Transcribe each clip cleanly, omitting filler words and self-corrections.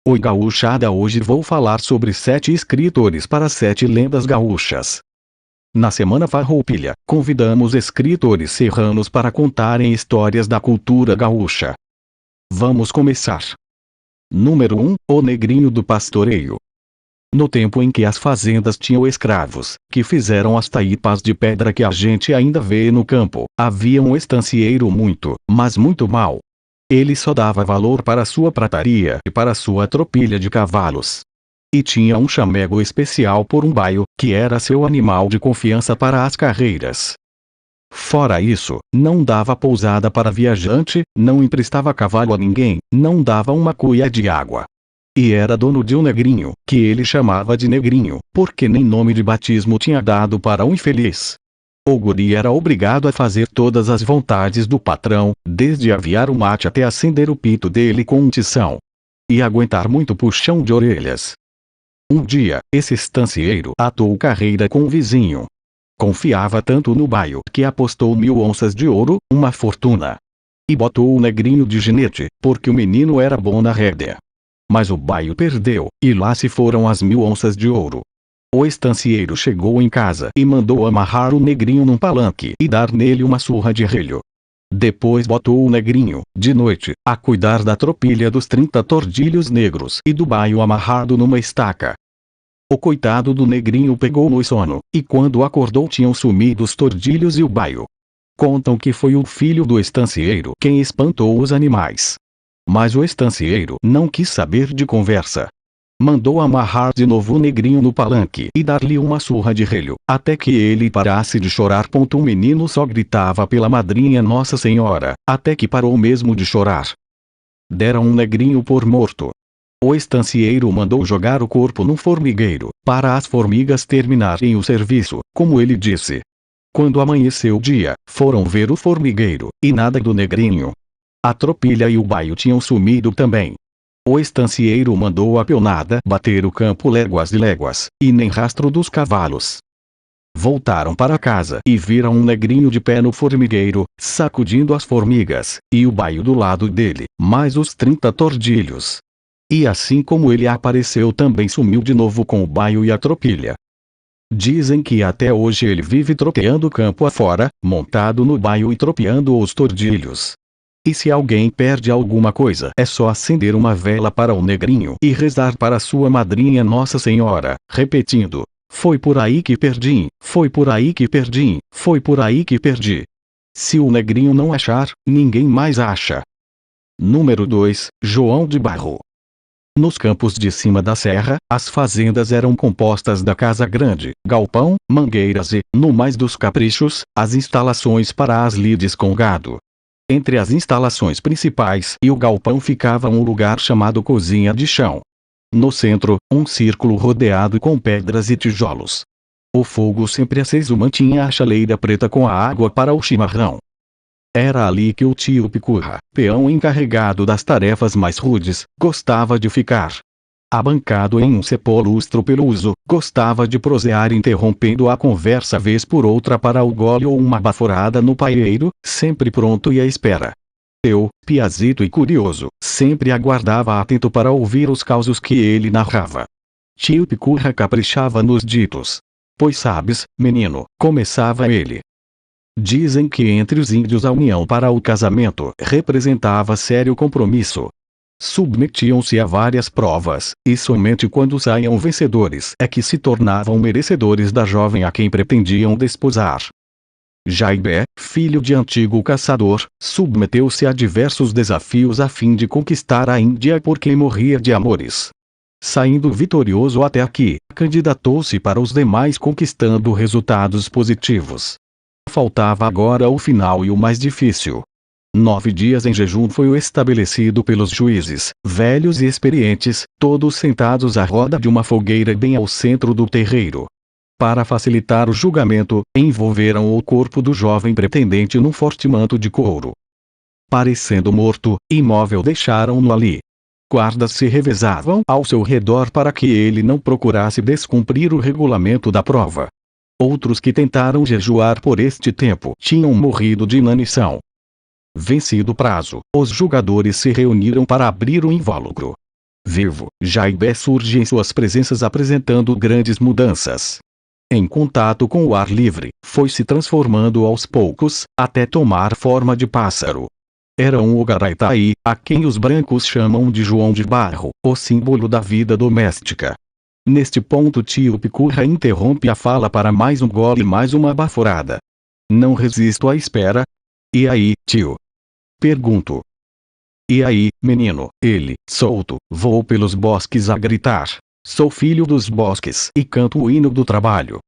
Oi gauchada, hoje vou falar sobre 7 escritores para 7 lendas gaúchas. Na semana Farroupilha, convidamos escritores serranos para contarem histórias da cultura gaúcha. Vamos começar. Número 1, o Negrinho do Pastoreio. No tempo em que as fazendas tinham escravos, que fizeram as taipas de pedra que a gente ainda vê no campo, havia um estancieiro muito, mas muito mau. Ele só dava valor para sua prataria e para sua tropilha de cavalos. E tinha um chamego especial por um baio, que era seu animal de confiança para as carreiras. Fora isso, não dava pousada para viajante, não emprestava cavalo a ninguém, não dava uma cuia de água. E era dono de um negrinho, que ele chamava de Negrinho, porque nem nome de batismo tinha dado para o infeliz. O guri era obrigado a fazer todas as vontades do patrão, desde aviar o mate até acender o pito dele com um tição. E aguentar muito puxão de orelhas. Um dia, esse estancieiro atou carreira com o vizinho. Confiava tanto no baio que apostou 1000 onças de ouro, uma fortuna. E botou o Negrinho de ginete, porque o menino era bom na rédea. Mas o baio perdeu, e lá se foram as 1000 onças de ouro. O estancieiro chegou em casa e mandou amarrar o Negrinho num palanque e dar nele uma surra de relho. Depois botou o Negrinho, de noite, a cuidar da tropilha dos 30 tordilhos negros e do baio amarrado numa estaca. O coitado do Negrinho pegou no sono, e quando acordou tinham sumido os tordilhos e o baio. Contam que foi o filho do estancieiro quem espantou os animais. Mas o estancieiro não quis saber de conversa. Mandou amarrar de novo o Negrinho no palanque e dar-lhe uma surra de relho, até que ele parasse de chorar. O menino só gritava pela madrinha Nossa Senhora, até que parou mesmo de chorar. Deram um Negrinho por morto. O estancieiro mandou jogar o corpo num formigueiro, para as formigas terminarem o serviço, como ele disse. Quando amanheceu o dia, foram ver o formigueiro, e nada do Negrinho. A tropilha e o baio tinham sumido também. O estancieiro mandou a peonada bater o campo léguas e léguas, e nem rastro dos cavalos. Voltaram para casa e viram um Negrinho de pé no formigueiro, sacudindo as formigas, e o baio do lado dele, mais os 30 tordilhos. E assim como ele apareceu também sumiu de novo com o baio e a tropilha. Dizem que até hoje ele vive troteando campo afora, montado no baio e tropeando os tordilhos. E se alguém perde alguma coisa é só acender uma vela para o Negrinho e rezar para sua madrinha Nossa Senhora, repetindo: foi por aí que perdi, foi por aí que perdi, foi por aí que perdi. Se o Negrinho não achar, ninguém mais acha. Número 2, João de Barro. Nos campos de cima da serra, as fazendas eram compostas da casa grande, galpão, mangueiras e, no mais dos caprichos, as instalações para as lides com gado. Entre as instalações principais e o galpão ficava um lugar chamado cozinha de chão. No centro, um círculo rodeado com pedras e tijolos. O fogo sempre aceso mantinha a chaleira preta com a água para o chimarrão. Era ali que o tio Picurra, peão encarregado das tarefas mais rudes, gostava de ficar. Abancado em um cepolustro peluso, gostava de prosear interrompendo a conversa vez por outra para o gole ou uma baforada no paieiro, sempre pronto e à espera. Eu, piazito e curioso, sempre aguardava atento para ouvir os causos que ele narrava. Tio Picurra caprichava nos ditos. Pois sabes, menino, começava ele. Dizem que entre os índios a união para o casamento representava sério compromisso. Submetiam-se a várias provas, e somente quando saiam vencedores é que se tornavam merecedores da jovem a quem pretendiam desposar. Jaibé, filho de antigo caçador, submeteu-se a diversos desafios a fim de conquistar a Índia porque morria de amores. Saindo vitorioso até aqui, candidatou-se para os demais conquistando resultados positivos. Faltava agora o final e o mais difícil. 9 dias em jejum foi o estabelecido pelos juízes, velhos e experientes, todos sentados à roda de uma fogueira bem ao centro do terreiro. Para facilitar o julgamento, envolveram o corpo do jovem pretendente num forte manto de couro. Parecendo morto, imóvel deixaram-no ali. Guardas se revezavam ao seu redor para que ele não procurasse descumprir o regulamento da prova. Outros que tentaram jejuar por este tempo tinham morrido de inanição. Vencido o prazo, os julgadores se reuniram para abrir o invólucro. Vivo, Jaibé surge em suas presenças apresentando grandes mudanças. Em contato com o ar livre, foi se transformando aos poucos, até tomar forma de pássaro. Era um Ogaraitai, a quem os brancos chamam de João de Barro, o símbolo da vida doméstica. Neste ponto tio Picurra interrompe a fala para mais um gole e mais uma baforada. Não resisto à espera. E aí, tio? Pergunto. E aí, menino? Ele, solto, voou pelos bosques a gritar. Sou filho dos bosques e canto o hino do trabalho.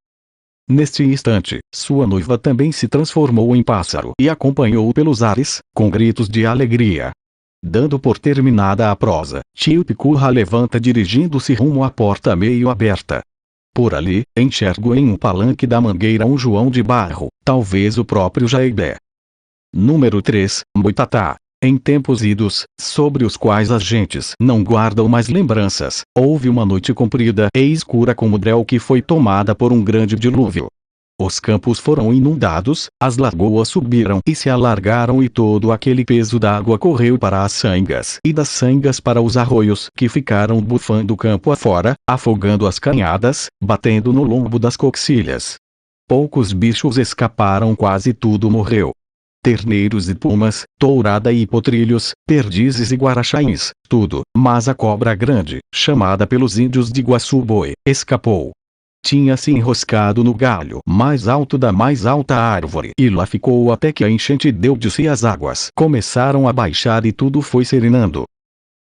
Neste instante, sua noiva também se transformou em pássaro e acompanhou pelos ares, com gritos de alegria. Dando por terminada a prosa, tio Picurra levanta dirigindo-se rumo à porta meio aberta. Por ali, enxergo em um palanque da mangueira um João de Barro, talvez o próprio Jaibé. Número 3, Boitatá. Em tempos idos, sobre os quais as gentes não guardam mais lembranças, houve uma noite comprida e escura como Drel que foi tomada por um grande dilúvio. Os campos foram inundados, as lagoas subiram e se alargaram e todo aquele peso da água correu para as sangas e das sangas para os arroios que ficaram bufando campo afora, afogando as canhadas, batendo no lombo das cocilhas. Poucos bichos escaparam, quase tudo morreu. Terneiros e pumas, tourada e potrilhos, perdizes e guaraxains, tudo, mas a cobra grande, chamada pelos índios de Guaçu-Boi, escapou. Tinha se enroscado no galho mais alto da mais alta árvore e lá ficou até que a enchente deu-se e as águas começaram a baixar e tudo foi serenando.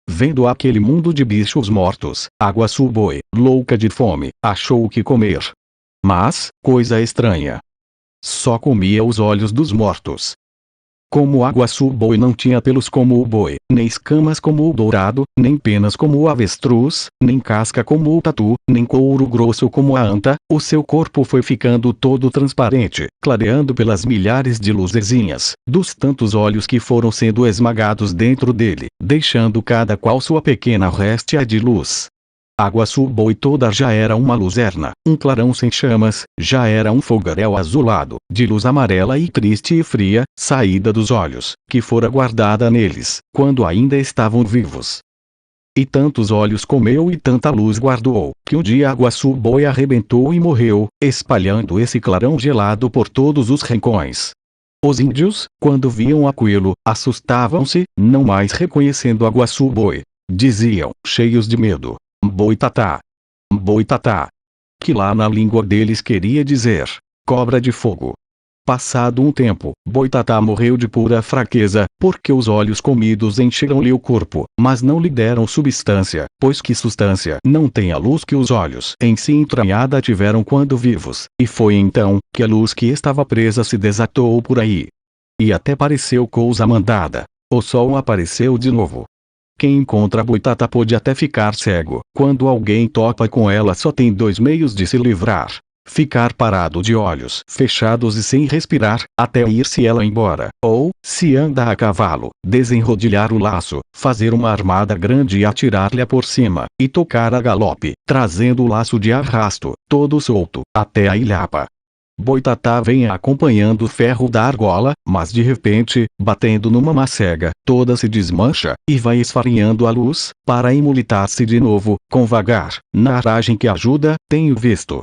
Vendo aquele mundo de bichos mortos, a Guaçu-Boi, louca de fome, achou o que comer. Mas, coisa estranha, só comia os olhos dos mortos. Como a Guaçu-Boi não tinha pelos como o boi, nem escamas como o dourado, nem penas como o avestruz, nem casca como o tatu, nem couro grosso como a anta, o seu corpo foi ficando todo transparente, clareando pelas milhares de luzezinhas, dos tantos olhos que foram sendo esmagados dentro dele, deixando cada qual sua pequena réstia de luz. A Guaçu-Boi toda já era uma luzerna, um clarão sem chamas, já era um fogaréu azulado, de luz amarela e triste e fria, saída dos olhos, que fora guardada neles, quando ainda estavam vivos. E tantos olhos comeu e tanta luz guardou, que um dia a Guaçu-Boi arrebentou e morreu, espalhando esse clarão gelado por todos os rincões. Os índios, quando viam aquilo, assustavam-se, não mais reconhecendo a Guaçu-Boi. Diziam, cheios de medo: Boitatá. Boitatá. Que lá na língua deles queria dizer cobra de fogo. Passado um tempo, Boitatá morreu de pura fraqueza, porque os olhos comidos encheram-lhe o corpo, mas não lhe deram substância, pois que substância não tem a luz que os olhos em si entranhada tiveram quando vivos, e foi então que a luz que estava presa se desatou por aí. E até pareceu coisa mandada. O sol apareceu de novo. Quem encontra a Boitatá pode até ficar cego, quando alguém topa com ela só tem dois meios de se livrar: ficar parado de olhos fechados e sem respirar, até ir-se ela embora, ou, se anda a cavalo, desenrodilhar o laço, fazer uma armada grande e atirar-lhe por cima, e tocar a galope, trazendo o laço de arrasto, todo solto, até a ilhapa. Boitatá vem acompanhando o ferro da argola, mas de repente, batendo numa macega, toda se desmancha, e vai esfarinhando a luz, para imulitar-se de novo, com vagar, na aragem que ajuda, tenho visto.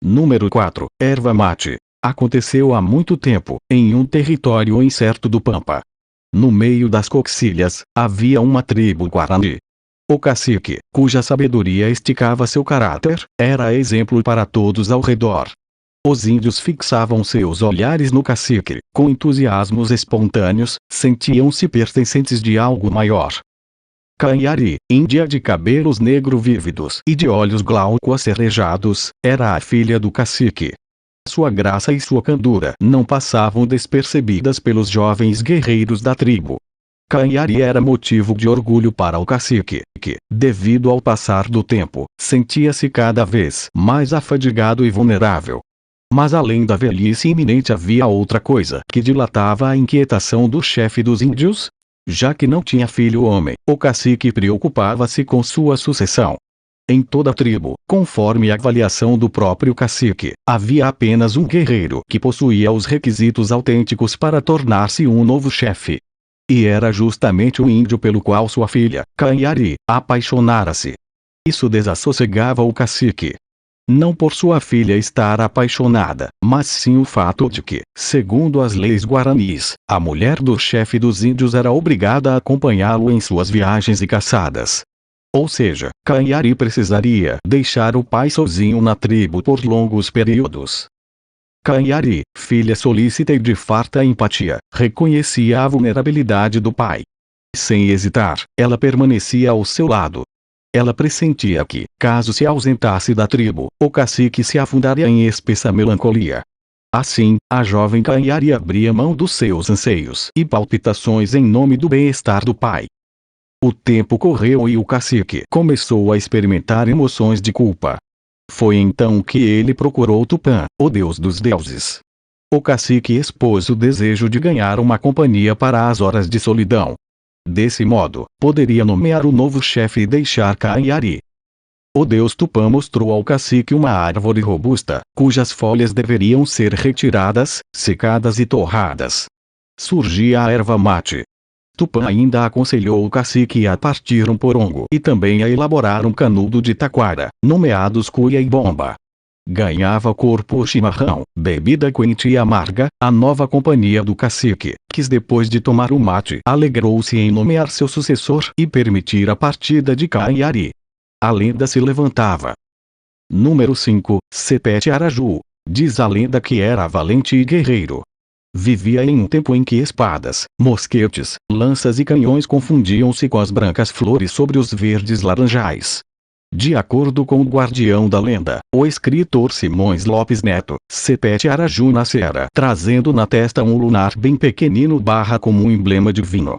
Número 4, erva mate. Aconteceu há muito tempo, em um território incerto do Pampa. No meio das cocilhas, havia uma tribo guarani. O cacique, cuja sabedoria esticava seu caráter, era exemplo para todos ao redor. Os índios fixavam seus olhares no cacique, com entusiasmos espontâneos, sentiam-se pertencentes de algo maior. Canhari, índia de cabelos negro-vívidos e de olhos glauco-acerrejados, era a filha do cacique. Sua graça e sua candura não passavam despercebidas pelos jovens guerreiros da tribo. Canhari era motivo de orgulho para o cacique, que, devido ao passar do tempo, sentia-se cada vez mais afadigado e vulnerável. Mas além da velhice iminente havia outra coisa que dilatava a inquietação do chefe dos índios. Já que não tinha filho homem, o cacique preocupava-se com sua sucessão. Em toda a tribo, conforme a avaliação do próprio cacique, havia apenas um guerreiro que possuía os requisitos autênticos para tornar-se um novo chefe. E era justamente o índio pelo qual sua filha, Canhari, apaixonara-se. Isso desassossegava o cacique. Não por sua filha estar apaixonada, mas sim o fato de que, segundo as leis guaranis, a mulher do chefe dos índios era obrigada a acompanhá-lo em suas viagens e caçadas. Ou seja, Canhari precisaria deixar o pai sozinho na tribo por longos períodos. Canhari, filha solícita e de farta empatia, reconhecia a vulnerabilidade do pai. Sem hesitar, ela permanecia ao seu lado. Ela pressentia que, caso se ausentasse da tribo, o cacique se afundaria em espessa melancolia. Assim, a jovem Canhari abria mão dos seus anseios e palpitações em nome do bem-estar do pai. O tempo correu e o cacique começou a experimentar emoções de culpa. Foi então que ele procurou Tupã, o deus dos deuses. O cacique expôs o desejo de ganhar uma companhia para as horas de solidão. Desse modo, poderia nomear o novo chefe e deixar Canhari. O deus Tupã mostrou ao cacique uma árvore robusta, cujas folhas deveriam ser retiradas, secadas e torradas. Surgia a erva mate. Tupã ainda aconselhou o cacique a partir um porongo e também a elaborar um canudo de taquara, nomeados cuia e bomba. Ganhava corpo o chimarrão, bebida quente e amarga, a nova companhia do cacique, que depois de tomar o mate alegrou-se em nomear seu sucessor e permitir a partida de Canhari. A lenda se levantava. Número 5, Sepete Araju. Diz a lenda que era valente e guerreiro. Vivia em um tempo em que espadas, mosquetes, lanças e canhões confundiam-se com as brancas flores sobre os verdes laranjais. De acordo com o guardião da lenda, o escritor Simões Lopes Neto, Sepete Araju nascera trazendo na testa um lunar bem pequenino como um emblema divino.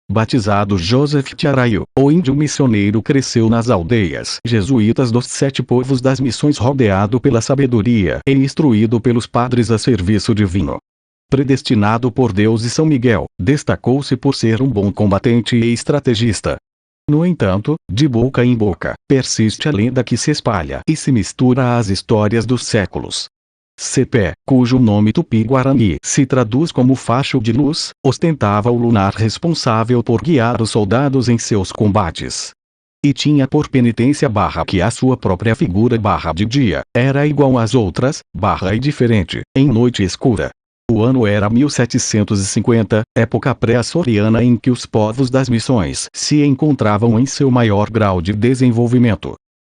Batizado Joseph Tiaraio, o índio missioneiro cresceu nas aldeias jesuítas dos 7 povos das missões rodeado pela sabedoria e instruído pelos padres a serviço divino. Predestinado por Deus e São Miguel, destacou-se por ser um bom combatente e estrategista. No entanto, de boca em boca, persiste a lenda que se espalha e se mistura às histórias dos séculos. Cepé, cujo nome tupi-guarani se traduz como facho de luz, ostentava o lunar responsável por guiar os soldados em seus combates. E tinha por penitência que a sua própria figura de dia era igual às outras, e diferente, em noite escura. O ano era 1750, época pré-açoriana em que os povos das missões se encontravam em seu maior grau de desenvolvimento.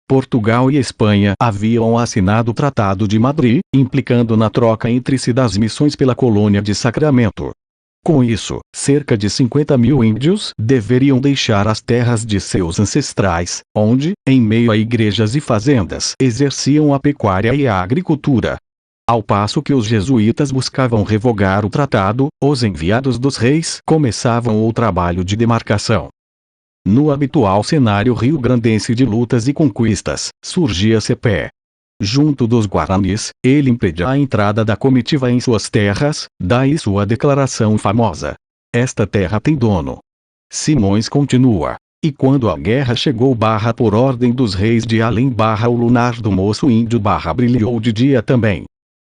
Portugal e Espanha haviam assinado o Tratado de Madrid, implicando na troca entre si das missões pela colônia de Sacramento. Com isso, cerca de 50.000 índios deveriam deixar as terras de seus ancestrais, onde, em meio a igrejas e fazendas, exerciam a pecuária e a agricultura. Ao passo que os jesuítas buscavam revogar o tratado, os enviados dos reis começavam o trabalho de demarcação. No habitual cenário rio-grandense de lutas e conquistas, surgia Cepé. Junto dos guaranis, ele impedia a entrada da comitiva em suas terras, daí sua declaração famosa: "Esta terra tem dono." Simões continua: "E quando a guerra chegou por ordem dos reis de além o lunar do moço índio brilhou de dia também."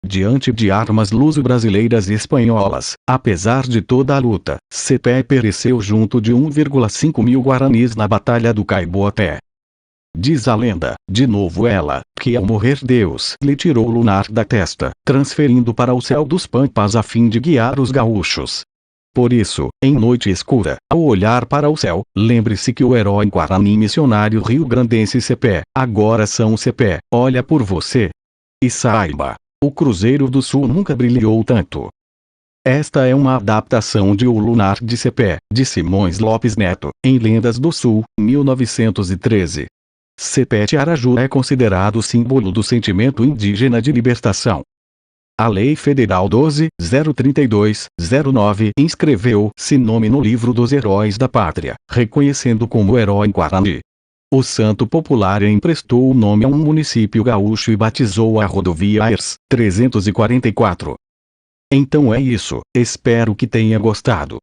Diante de armas luso-brasileiras e espanholas, apesar de toda a luta, Cepé pereceu junto de 1,5 mil guaranis na Batalha do Caiboaté. Diz a lenda, de novo ela, que ao morrer Deus lhe tirou o lunar da testa, transferindo para o céu dos pampas a fim de guiar os gaúchos. Por isso, em noite escura, ao olhar para o céu, lembre-se que o herói guarani missionário rio-grandense Cepé, agora São Cepé, olha por você. E saiba, o Cruzeiro do Sul nunca brilhou tanto. Esta é uma adaptação de O Lunar de Cepé, de Simões Lopes Neto, em Lendas do Sul, 1913. Sepete Araju é considerado símbolo do sentimento indígena de libertação. A Lei Federal 12.032/09 inscreveu-se nome no livro dos heróis da pátria, reconhecendo como herói guarani. O Santo Popular emprestou o nome a um município gaúcho e batizou a rodovia AERS 344. Então é isso, espero que tenha gostado.